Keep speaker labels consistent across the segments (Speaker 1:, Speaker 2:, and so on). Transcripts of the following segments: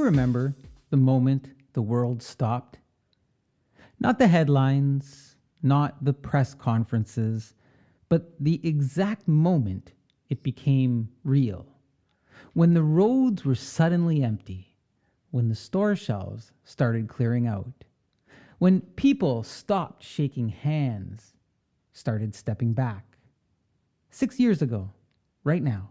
Speaker 1: you remember the moment the world stopped? Not the headlines, not the press conferences, but the exact moment it became real. When the roads were suddenly empty, when the store shelves started clearing out, when people stopped shaking hands, started stepping back. 6 years ago, right now,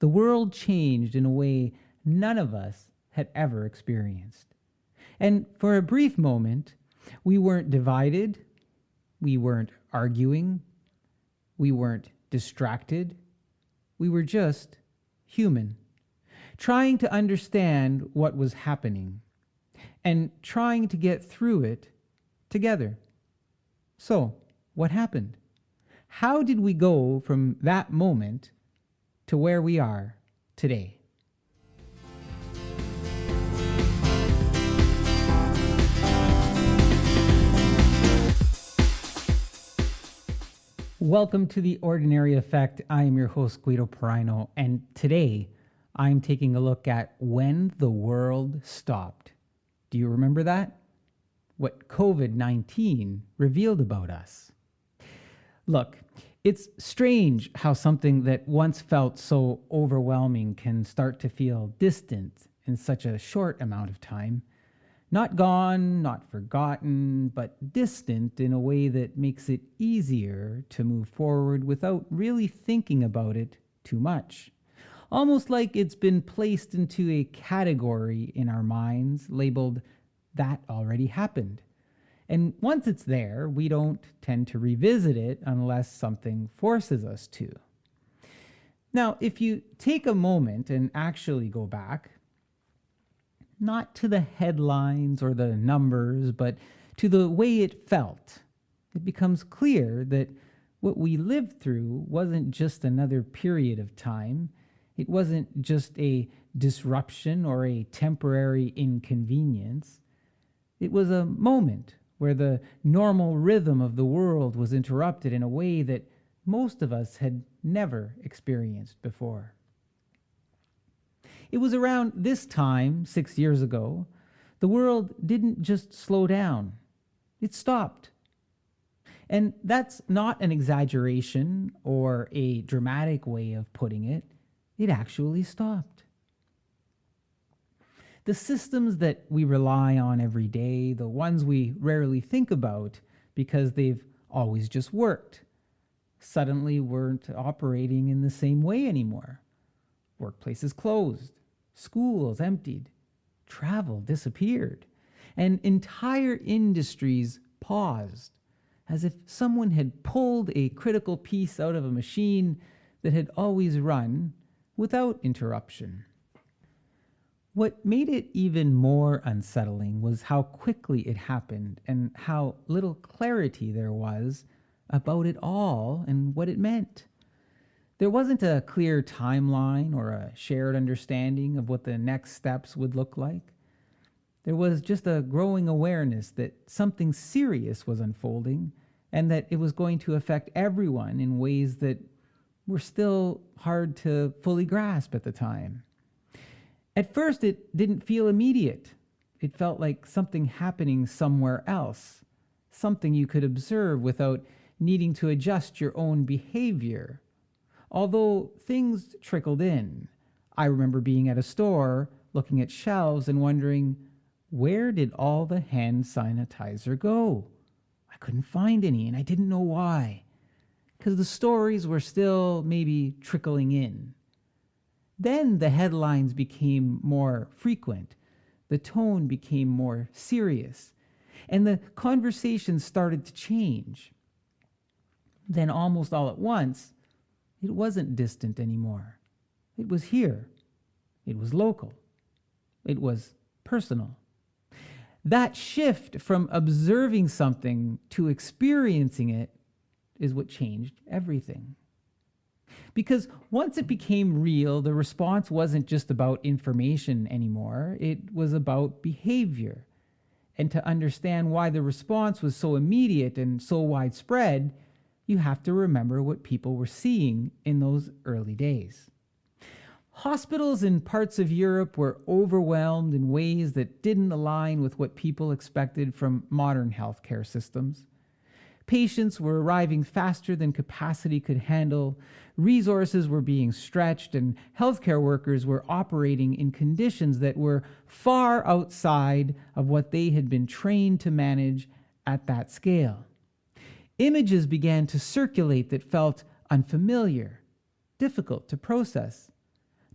Speaker 1: the world changed in a way none of us had ever experienced. And for a brief moment, we weren't divided, we weren't arguing, we weren't distracted, we were just human, trying to understand what was happening and trying to get through it together. So, what happened? How did we go from that moment to where we are today? Welcome to The Ordinary Effect. I am your host, Guido Piraino, and today I'm taking a look at when the world stopped. Do you remember that? What COVID-19 revealed about us. Look, it's strange how something that once felt so overwhelming can start to feel distant in such a short amount of time. Not gone, not forgotten, but distant in a way that makes it easier to move forward without really thinking about it too much. Almost like it's been placed into a category in our minds labeled, "That already happened." And once it's there, we don't tend to revisit it unless something forces us to. Now, if you take a moment and actually go back, not to the headlines or the numbers, but to the way it felt, it becomes clear that what we lived through wasn't just another period of time. It wasn't just a disruption or a temporary inconvenience. It was a moment where the normal rhythm of the world was interrupted in a way that most of us had never experienced before. It was around this time, 6 years ago, the world didn't just slow down, it stopped. And that's not an exaggeration or a dramatic way of putting it. It actually stopped. The systems that we rely on every day, the ones we rarely think about because they've always just worked, suddenly weren't operating in the same way anymore. Workplaces closed, schools emptied, travel disappeared, and entire industries paused, as if someone had pulled a critical piece out of a machine that had always run without interruption. What made it even more unsettling was how quickly it happened and how little clarity there was about it all and what it meant. There wasn't a clear timeline or a shared understanding of what the next steps would look like. There was just a growing awareness that something serious was unfolding and that it was going to affect everyone in ways that were still hard to fully grasp at the time. At first, it didn't feel immediate. It felt like something happening somewhere else, something you could observe without needing to adjust your own behavior. Although things trickled in. I remember being at a store, looking at shelves and wondering, where did all the hand sanitizer go? I couldn't find any, and I didn't know why. Because the stories were still maybe trickling in. Then the headlines became more frequent. The tone became more serious. And the conversation started to change. Then almost all at once, it wasn't distant anymore. It was here. It was local. It was personal. That shift from observing something to experiencing it is what changed everything. Because once it became real, the response wasn't just about information anymore. It was about behavior. And to understand why the response was so immediate and so widespread, you have to remember what people were seeing in those early days. Hospitals in parts of Europe were overwhelmed in ways that didn't align with what people expected from modern healthcare systems. Patients were arriving faster than capacity could handle, resources were being stretched, and healthcare workers were operating in conditions that were far outside of what they had been trained to manage at that scale. Images began to circulate that felt unfamiliar, difficult to process,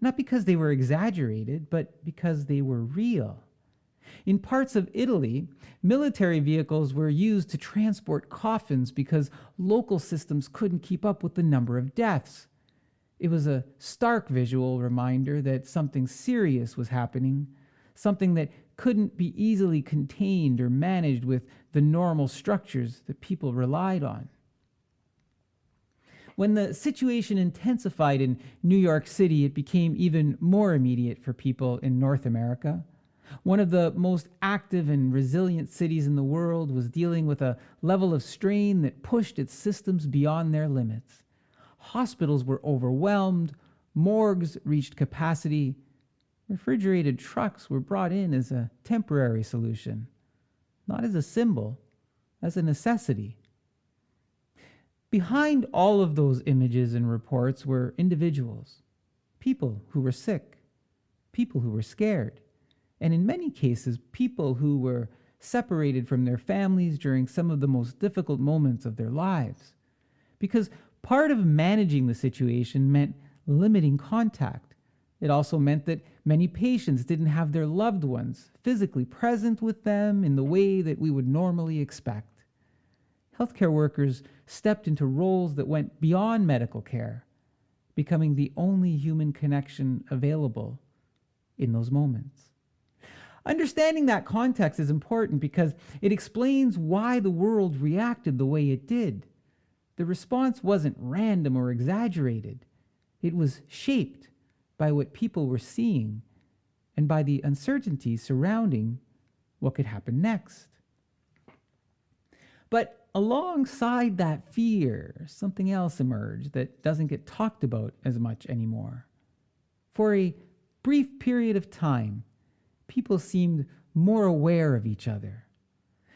Speaker 1: not because they were exaggerated, but because they were real. In parts of Italy, military vehicles were used to transport coffins because local systems couldn't keep up with the number of deaths. It was a stark visual reminder that something serious was happening, something that couldn't be easily contained or managed with the normal structures that people relied on. When the situation intensified in New York City, it became even more immediate for people in North America. One of the most active and resilient cities in the world was dealing with a level of strain that pushed its systems beyond their limits. Hospitals were overwhelmed, morgues reached capacity, refrigerated trucks were brought in as a temporary solution, not as a symbol, as a necessity. Behind all of those images and reports were individuals, people who were sick, people who were scared, and in many cases, people who were separated from their families during some of the most difficult moments of their lives. Because part of managing the situation meant limiting contact. It also meant that many patients didn't have their loved ones physically present with them in the way that we would normally expect. Healthcare workers stepped into roles that went beyond medical care, becoming the only human connection available in those moments. Understanding that context is important because it explains why the world reacted the way it did. The response wasn't random or exaggerated. It was shaped by what people were seeing and by the uncertainty surrounding what could happen next. But alongside that fear, something else emerged that doesn't get talked about as much anymore. For a brief period of time, people seemed more aware of each other.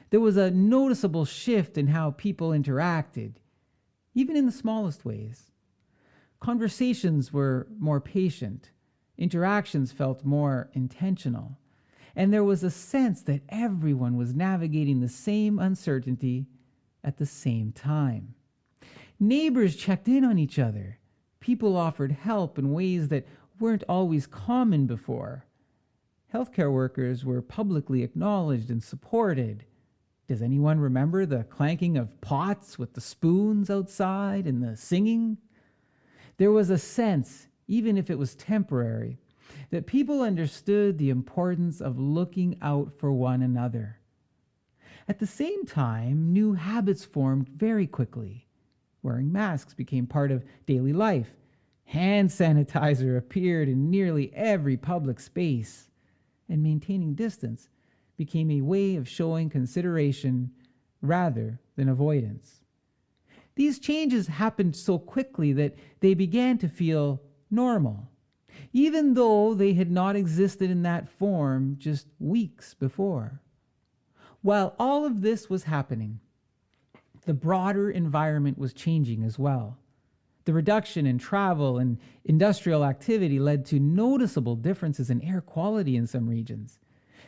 Speaker 1: There was a noticeable shift in how people interacted, even in the smallest ways. Conversations were more patient, interactions felt more intentional, and there was a sense that everyone was navigating the same uncertainty at the same time. Neighbors checked in on each other. People offered help in ways that weren't always common before. Healthcare workers were publicly acknowledged and supported. Does anyone remember the clanking of pots with the spoons outside and the singing? There was a sense, even if it was temporary, that people understood the importance of looking out for one another. At the same time, new habits formed very quickly. Wearing masks became part of daily life. Hand sanitizer appeared in nearly every public space. And maintaining distance became a way of showing consideration rather than avoidance. These changes happened so quickly that they began to feel normal, even though they had not existed in that form just weeks before. While all of this was happening, the broader environment was changing as well. The reduction in travel and industrial activity led to noticeable differences in air quality in some regions.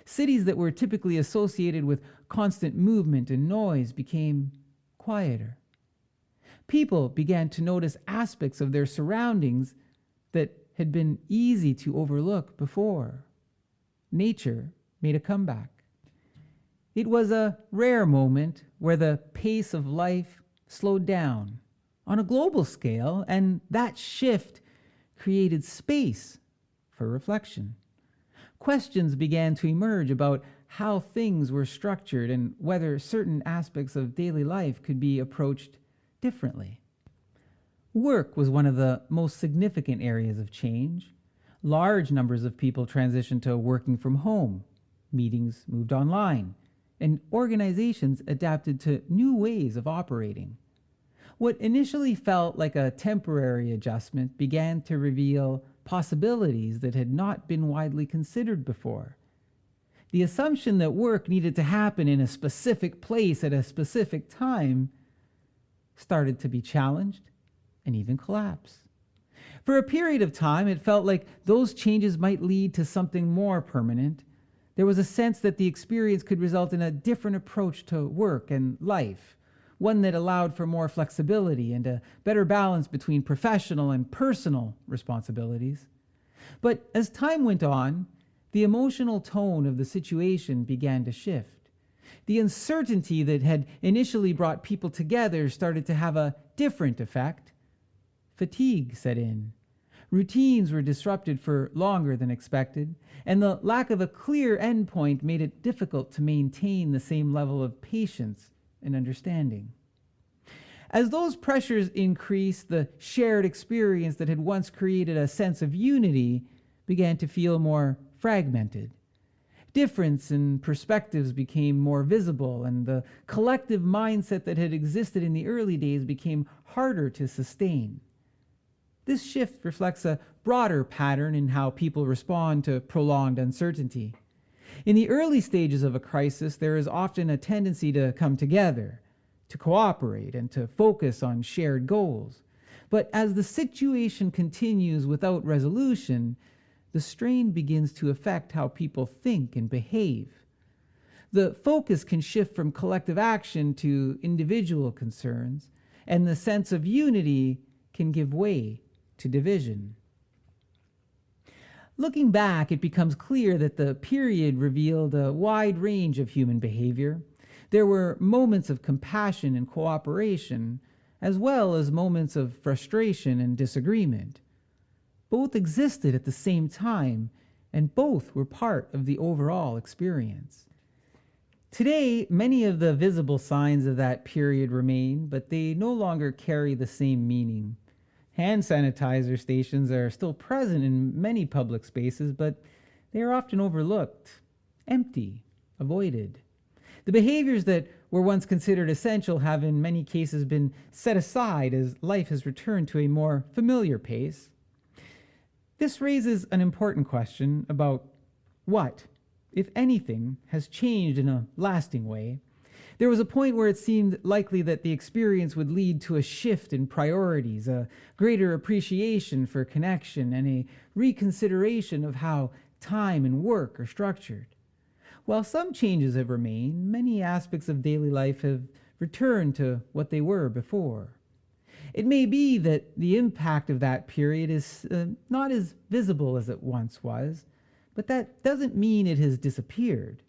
Speaker 1: Cities that were typically associated with constant movement and noise became quieter. People began to notice aspects of their surroundings that had been easy to overlook before. Nature made a comeback. It was a rare moment where the pace of life slowed down on a global scale, and that shift created space for reflection. Questions began to emerge about how things were structured and whether certain aspects of daily life could be approached differently. Work was one of the most significant areas of change. Large numbers of people transitioned to working from home. Meetings moved online, and organizations adapted to new ways of operating. What initially felt like a temporary adjustment began to reveal possibilities that had not been widely considered before. The assumption that work needed to happen in a specific place at a specific time started to be challenged and even collapse. For a period of time, it felt like those changes might lead to something more permanent. There was a sense that the experience could result in a different approach to work and life, one that allowed for more flexibility and a better balance between professional and personal responsibilities. But as time went on, the emotional tone of the situation began to shift. The uncertainty that had initially brought people together started to have a different effect. Fatigue set in. Routines were disrupted for longer than expected, and the lack of a clear endpoint made it difficult to maintain the same level of patience and understanding. As those pressures increased, the shared experience that had once created a sense of unity began to feel more fragmented. Difference in perspectives became more visible, and the collective mindset that had existed in the early days became harder to sustain. This shift reflects a broader pattern in how people respond to prolonged uncertainty. In the early stages of a crisis, there is often a tendency to come together, to cooperate, and to focus on shared goals. But as the situation continues without resolution, the strain begins to affect how people think and behave. The focus can shift from collective action to individual concerns, and the sense of unity can give way to division. Looking back, it becomes clear that the period revealed a wide range of human behavior. There were moments of compassion and cooperation, as well as moments of frustration and disagreement. Both existed at the same time, and both were part of the overall experience. Today, many of the visible signs of that period remain, but they no longer carry the same meaning. Hand sanitizer stations are still present in many public spaces, but they are often overlooked, empty, avoided. The behaviors that were once considered essential have in many cases been set aside as life has returned to a more familiar pace. This raises an important question about what, if anything, has changed in a lasting way. There was a point where it seemed likely that the experience would lead to a shift in priorities, a greater appreciation for connection, and a reconsideration of how time and work are structured. While some changes have remained, many aspects of daily life have returned to what they were before. It may be that the impact of that period is not as visible as it once was, but that doesn't mean it has disappeared.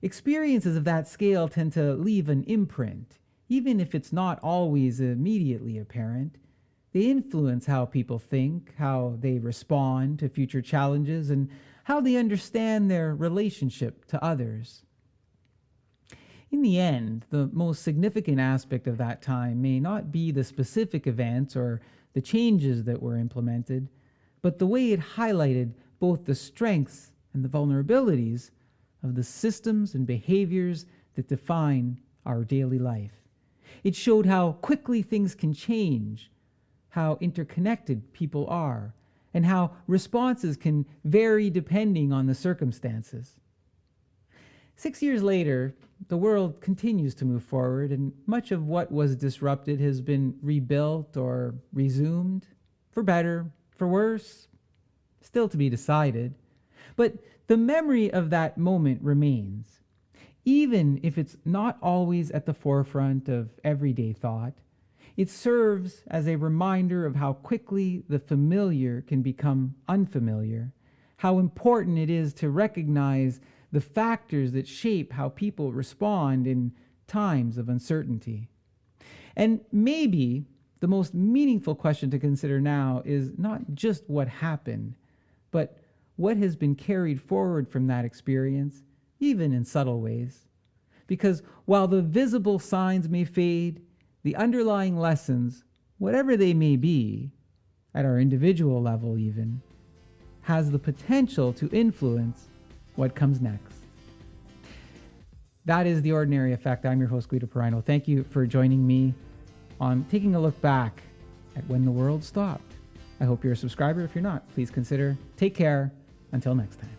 Speaker 1: Experiences of that scale tend to leave an imprint, even if it's not always immediately apparent. They influence how people think, how they respond to future challenges, and how they understand their relationship to others. In the end, the most significant aspect of that time may not be the specific events or the changes that were implemented, but the way it highlighted both the strengths and the vulnerabilities of the systems and behaviors that define our daily life. It showed how quickly things can change, how interconnected people are, and how responses can vary depending on the circumstances. 6 years later, the world continues to move forward, and much of what was disrupted has been rebuilt or resumed, for better, for worse, still to be decided. But the memory of that moment remains, even if it's not always at the forefront of everyday thought. It serves as a reminder of how quickly the familiar can become unfamiliar, how important it is to recognize the factors that shape how people respond in times of uncertainty. And maybe the most meaningful question to consider now is not just what happened, but what has been carried forward from that experience, even in subtle ways. Because while the visible signs may fade, the underlying lessons, whatever they may be, at our individual level even, has the potential to influence what comes next. That is The Ordinary Effect. I'm your host, Guido Piraino. Thank you for joining me on taking a look back at when the world stopped I hope you're a subscriber. If you're not, please consider. Take care. Until next time.